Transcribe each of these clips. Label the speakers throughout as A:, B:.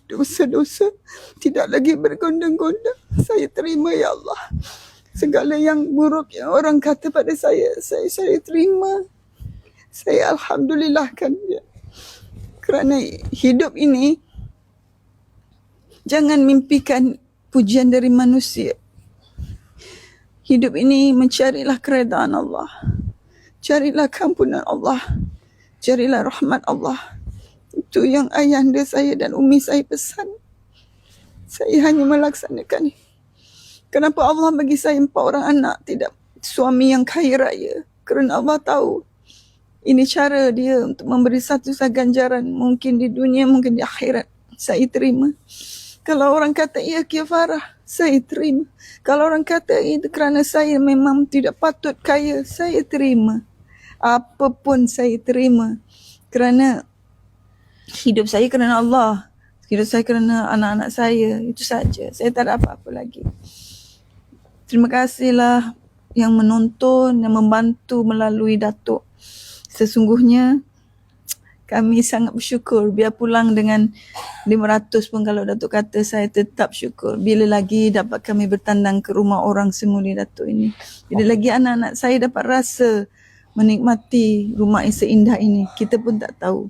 A: dosa-dosa tidak lagi bergondang-gondang. Saya terima ya Allah. Segala yang buruk yang orang kata pada saya terima. Saya alhamdulillahkan dia. Kerana hidup ini jangan mimpikan pujian dari manusia. Hidup ini mencarilah keredaan Allah. Carilah kampunan Allah. Carilah rahmat Allah. Itu yang ayahanda saya dan umi saya pesan. Saya hanya melaksanakan. Kenapa Allah bagi saya 4 orang anak, tidak suami yang kaya raya? Kerana Allah tahu ini cara dia untuk memberi satu ganjaran, mungkin di dunia, mungkin di akhirat. Saya terima. Kalau orang kata ia kifarah, saya terima. Kalau orang kata itu kerana saya memang tidak patut kaya, saya terima. Apapun saya terima. Kerana hidup saya kerana Allah. Hidup saya kerana anak-anak saya. Itu saja. Saya tak ada apa-apa lagi. Terima kasihlah yang menonton, yang membantu melalui Datuk. Sesungguhnya kami sangat bersyukur. Biar pulang dengan 500 pun kalau Datuk kata, saya tetap syukur. Bila lagi dapat kami bertandang ke rumah orang semuli Datuk ini. Bila lagi anak-anak saya dapat rasa menikmati rumah yang seindah ini. Kita pun tak tahu.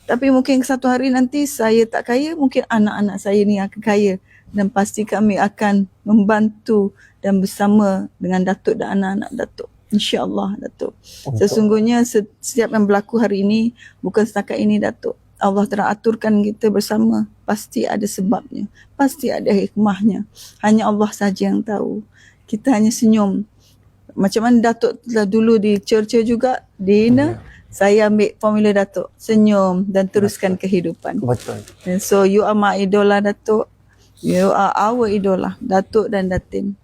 A: Tapi mungkin satu hari nanti saya tak kaya, mungkin anak-anak saya ni akan kaya. Dan pasti kami akan membantu dan bersama dengan Datuk dan anak-anak Datuk. InsyaAllah Datuk. Sesungguhnya setiap yang berlaku hari ini, bukan setakat ini Datuk. Allah telah aturkan kita bersama. Pasti ada sebabnya. Pasti ada hikmahnya. Hanya Allah saja yang tahu. Kita hanya senyum. Macam mana Datuk telah dulu di cerca juga, Dina, saya ambil formula Datuk. Senyum dan teruskan kehidupan.
B: Betul.
A: And so you are my idola Datuk. You are our idola, Datuk dan Datin.